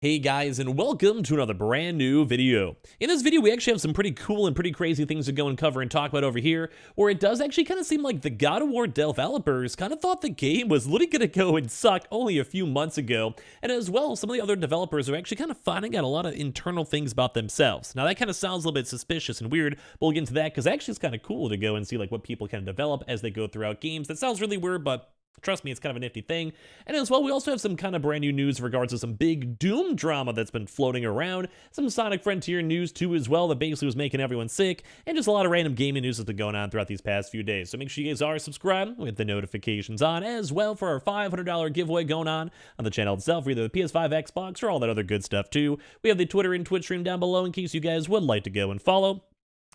Hey guys, and welcome to another brand new video. In this video, we actually have some pretty cool and pretty crazy things to go and cover and talk about over here, where it does actually kind of seem like the God of War developers kind of thought the game was literally going to go and suck only a few months ago, and as well, some of the other developers are actually kind of finding out a lot of internal things about themselves. Now, that kind of sounds a little bit suspicious and weird, but we'll get into that because actually it's kind of cool to go and see like what people kind of develop as they go throughout games. That sounds really weird, but trust me, it's kind of a nifty thing. And as well, we also have some kind of brand new news in regards to some big Doom drama that's been floating around. Some Sonic Frontier news too as well that basically was making everyone sick. And just a lot of random gaming news that's been going on throughout these past few days. So make sure you guys are subscribed with the notifications on as well for our $500 giveaway going on the channel itself for either the PS5, Xbox, or all that other good stuff too. We have the Twitter and Twitch stream down below in case you guys would like to go and follow,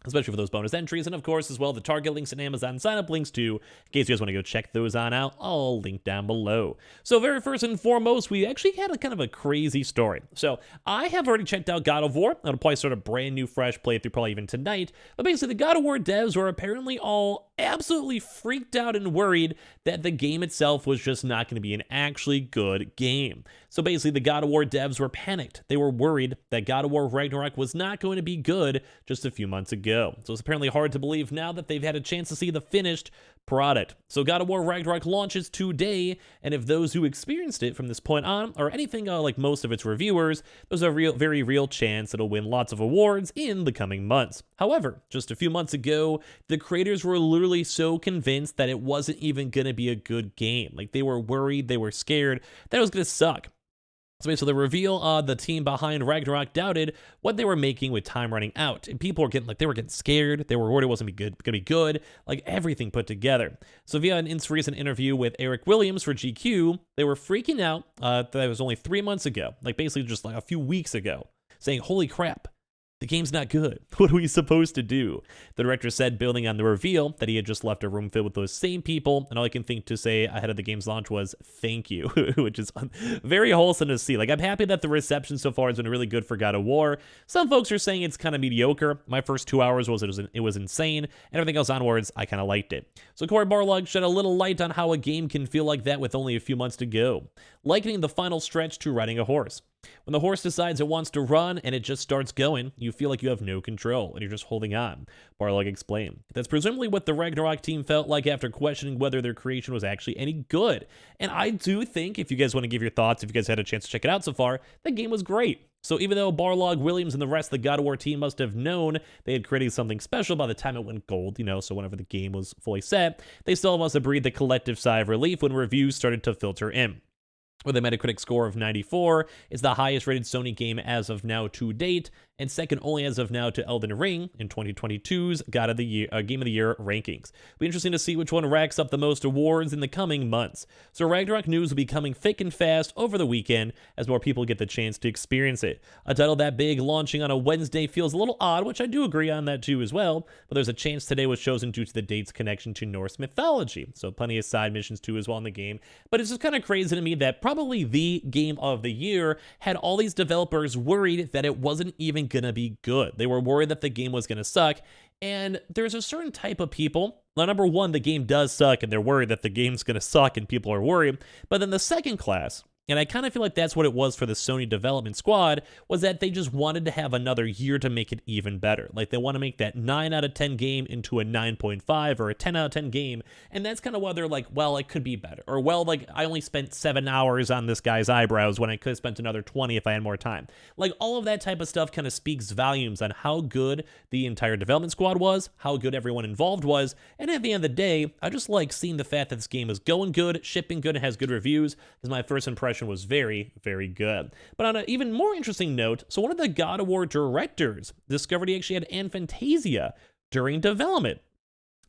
especially for those bonus entries, and of course as well the Target links and Amazon sign-up links too, in case you guys want to go check those on out, all linked down below. So very first and foremost, we actually had a kind of a crazy story. So I have already checked out God of War. I'll probably start a brand new fresh playthrough probably even tonight, but basically the God of War devs were apparently all absolutely freaked out and worried that the game itself was just not going to be an actually good game. So basically the God of War devs were panicked. They were worried that God of War Ragnarok was not going to be good just a few months ago. So it's apparently hard to believe now that they've had a chance to see the finished product. So God of War Ragnarok launches today, and if those who experienced it from this point on are anything like most of its reviewers, there's a very real chance it'll win lots of awards in the coming months. However, just a few months ago, the creators were literally so convinced that it wasn't even going to be a good game. Like, they were worried, they were scared that it was going to suck. So basically the reveal, the team behind Ragnarok doubted what they were making with time running out. And people were getting, they were getting scared. They were worried it wasn't going to be good, like everything put together. So via an recent interview with Eric Williams for GQ, they were freaking out that it was only 3 months ago, like basically just like a few weeks ago, saying, holy crap, the game's not good. What are we supposed to do? The director said, building on the reveal, that he had just left a room filled with those same people, and all I can think to say ahead of the game's launch was, thank you, which is very wholesome to see. Like, I'm happy that the reception so far has been really good for God of War. Some folks are saying it's kind of mediocre. My first 2 hours it was insane, and everything else onwards, I kind of liked it. So Cory Barlog shed a little light on how a game can feel like that with only a few months to go, likening the final stretch to riding a horse. When the horse decides it wants to run and it just starts going, you feel like you have no control and you're just holding on, Barlog explained. That's presumably what the Ragnarok team felt like after questioning whether their creation was actually any good. And I do think, if you guys want to give your thoughts, if you guys had a chance to check it out so far, the game was great. So even though Barlog, Williams, and the rest of the God of War team must have known they had created something special by the time it went gold, so whenever the game was fully set, they still must have breathed a collective sigh of relief when reviews started to filter in. With a Metacritic score of 94, it's the highest rated Sony game as of now to date, and second only as of now to Elden Ring in 2022's Game of the Year rankings. It'll be interesting to see which one racks up the most awards in the coming months. So Ragnarok news will be coming thick and fast over the weekend as more people get the chance to experience it. A title that big launching on a Wednesday feels a little odd, which I do agree on that too as well, but there's a chance today was chosen due to the date's connection to Norse mythology. So plenty of side missions too as well in the game, but it's just kind of crazy to me that probably the game of the year had all these developers worried that it wasn't even gonna be good. They were worried that the game was gonna suck, and there's a certain type of people. Now, number one, the game does suck and they're worried that the game's gonna suck and people are worried, but then the second class, and I kind of feel like that's what it was for the Sony development squad, was that they just wanted to have another year to make it even better. Like, they want to make that 9 out of 10 game into a 9.5 or a 10 out of 10 game, and that's kind of why they're like, well, it could be better. Or, well, like, I only spent 7 hours on this guy's eyebrows when I could have spent another 20 if I had more time. Like, all of that type of stuff kind of speaks volumes on how good the entire development squad was, how good everyone involved was, and at the end of the day, I just like seeing the fact that this game is going good, shipping good, and has good reviews, because my first impression was very good. But on an even more interesting note, so one of the God of War directors discovered he actually had aphantasia during development.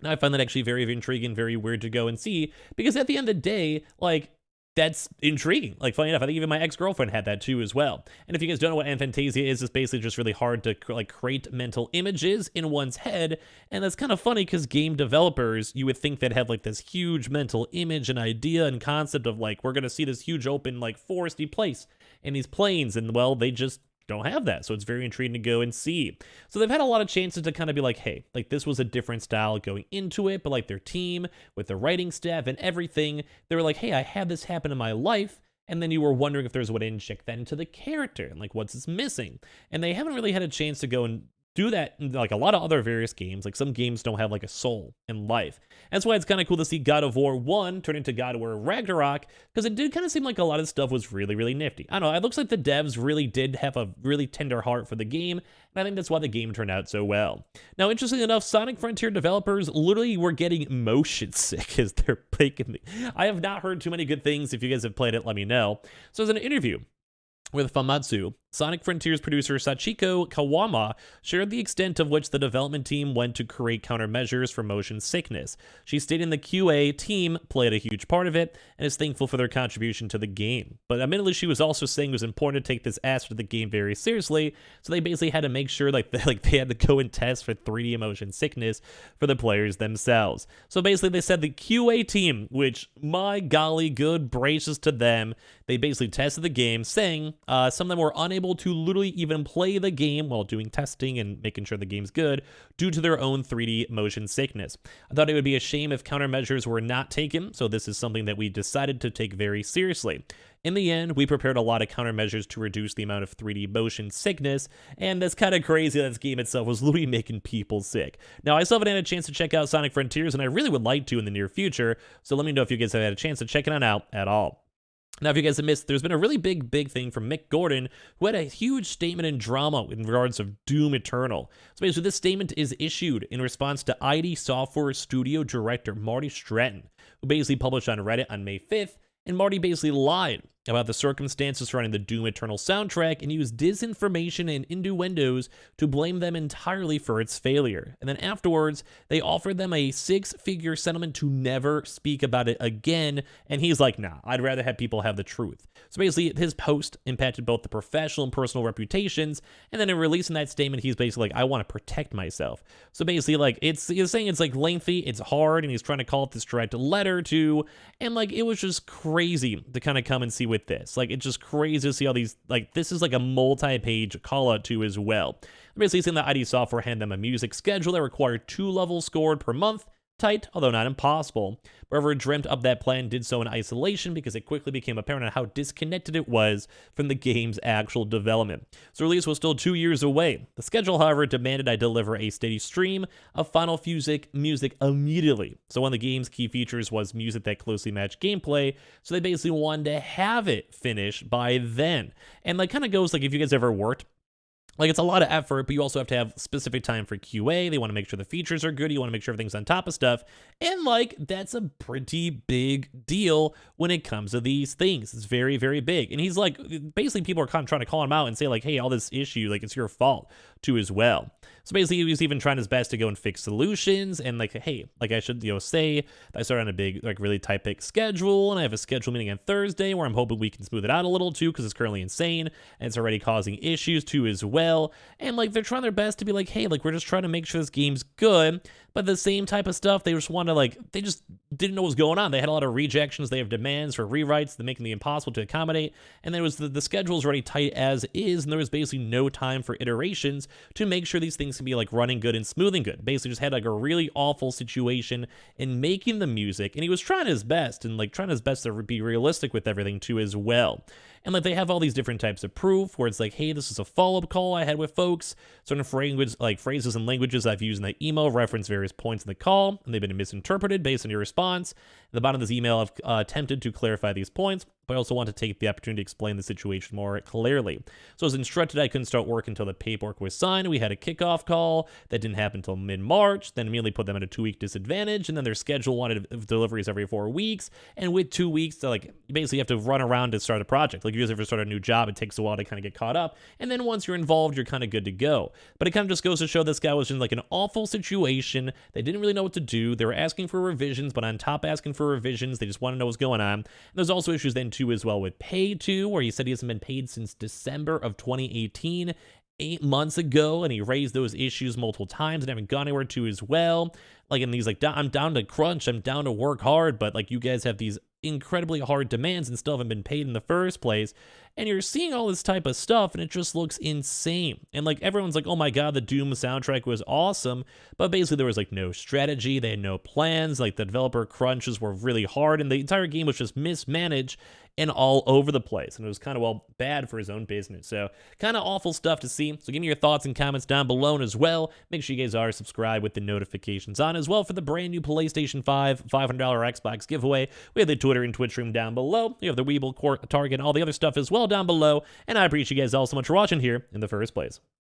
Now, I find that actually very intriguing, very weird to go and see, because at the end of the day, like, that's intriguing. Like, funny enough, I think even my ex-girlfriend had that too as well. And if you guys don't know what aphantasia is, it's basically just really hard to create mental images in one's head. And that's kind of funny because game developers, you would think they'd have like this huge mental image and idea and concept of like, we're going to see this huge open like foresty place and these plains, and well, they just don't have that. So it's very intriguing to go and see. So they've had a lot of chances to kind of be like, hey, like this was a different style going into it, but like their team with the writing staff and everything, they were like, hey, I had this happen in my life. and then you were wondering if there's a way to inject that into the character, and like what's missing. And they haven't really had a chance to go and do that in like a lot of other various games. Like some games don't have like a soul and life. That's why it's kind of cool to see God of War 1 turn into God of War Ragnarok, because it did kind of seem like a lot of stuff was really, really nifty. I don't know, it looks like the devs really did have a really tender heart for the game, and I think that's why the game turned out so well. Now, interestingly enough, Sonic Frontier developers literally were getting motion sick as they're playing. I have not heard too many good things. If you guys have played it, let me know. So there's an interview with Famitsu. Sonic Frontiers producer Sachiko Kawama shared the extent of which the development team went to create countermeasures for motion sickness. She stated the QA team played a huge part of it and is thankful for their contribution to the game. But admittedly, she was also saying it was important to take this aspect of the game very seriously, so they basically had to make sure they had to go and test for 3D motion sickness for the players themselves. So basically, they said the QA team, which my golly, good gracious to them, they basically tested the game, saying some of them were unable to literally even play the game while doing testing and making sure the game's good due to their own 3D motion sickness. I thought it would be a shame if countermeasures were not taken, so this is something that we decided to take very seriously. In the end, we prepared a lot of countermeasures to reduce the amount of 3D motion sickness, and that's kind of crazy that this game itself was literally making people sick. Now, I still haven't had a chance to check out Sonic Frontiers, and I really would like to in the near future, so let me know if you guys have had a chance to check it out at all. Now, if you guys have missed, there's been a really big thing from Mick Gordon, who had a huge statement and drama in regards of Doom Eternal. So basically, this statement is issued in response to ID Software studio director Marty Stratton, who basically published on Reddit on May 5th, and Marty basically lied about the circumstances surrounding the Doom Eternal soundtrack and used disinformation and innuendos to blame them entirely for its failure. And then afterwards, they offered them a 6-figure settlement to never speak about it again, and he's like, nah, I'd rather have people have the truth. So basically, his post impacted both the professional and personal reputations, and then in releasing that statement, he's basically like, I want to protect myself. So basically, like, he's saying it's like lengthy, it's hard, and he's trying to call it this direct letter to, and like, it was just crazy to kind of come and see with this. Like, it's just crazy to see all these, like, this is like a multi-page call out to as well. I'm basically saying that ID Software handed them a music schedule that required 2 levels scored per month. Tight, although not impossible. Whoever dreamt up that plan did so in isolation because it quickly became apparent on how disconnected it was from the game's actual development. So release was still 2 years away. The schedule, however, demanded I deliver a steady stream of Final music immediately. So one of the game's key features was music that closely matched gameplay, so they basically wanted to have it finished by then. And like kind of goes like if you guys ever worked, like, it's a lot of effort, but you also have to have specific time for QA. They want to make sure the features are good. You want to make sure everything's on top of stuff. And, like, that's a pretty big deal when it comes to these things. It's very, very big. And he's like, basically, people are kind of trying to call him out and say, like, hey, all this issue, like, it's your fault too as well. So basically, he was even trying his best to go and fix solutions. And, like, hey, like, I should, say that I started on a big, like, really tight schedule. And I have a schedule meeting on Thursday where I'm hoping we can smooth it out a little too because it's currently insane. And it's already causing issues too as well. And like they're trying their best to be like, hey, like we're just trying to make sure this game's good, but the same type of stuff, they just want to like, they just didn't know what was going on. They had a lot of rejections, they have demands for rewrites, they're making the impossible to accommodate, and there was the schedule's already tight as is, and there was basically no time for iterations to make sure these things can be like running good and smoothing good. Basically just had like a really awful situation in making the music, and he was trying his best, and like trying his best to be realistic with everything too as well. And like they have all these different types of proof where it's like, hey, this is a follow-up call I had with folks. Certain phrases and languages I've used in the email reference various points in the call, and they've been misinterpreted based on your response. At the bottom of this email, I've attempted to clarify these points, but I also want to take the opportunity to explain the situation more clearly. So as instructed, I couldn't start work until the paperwork was signed. We had a kickoff call that didn't happen until mid-March, then immediately put them at a 2-week disadvantage, and then their schedule wanted deliveries every 4 weeks, and with 2 weeks, like, you basically have to run around to start a project. Like, you guys ever start a new job, it takes a while to kind of get caught up, and then once you're involved, you're kind of good to go. But it kind of just goes to show this guy was in, like, an awful situation. They didn't really know what to do. They were asking for revisions, but on top asking for revisions, they just want to know what's going on. And there's also issues then, too, as well with pay, too, where he said he hasn't been paid since December of 2018, 8 months ago, and he raised those issues multiple times and haven't gone anywhere too as well. Like, and he's like, I'm down to crunch, I'm down to work hard, but like you guys have these incredibly hard demands and still haven't been paid in the first place. and you're seeing all this type of stuff, and it just looks insane. And like everyone's like, oh my god, the Doom soundtrack was awesome, but basically there was like no strategy, they had no plans, like the developer crunches were really hard, and the entire game was just mismanaged and all over the place, and it was kind of, well, bad for his own business. So kind of awful stuff to see. So give me your thoughts and comments down below, and as well, make sure you guys are subscribed with the notifications on as well for the brand new PlayStation 5 $500 Xbox giveaway. We have the Twitter and Twitch room down below. You have the Weeble, Target, all the other stuff as well down below, and I appreciate you guys all so much for watching here in the first place.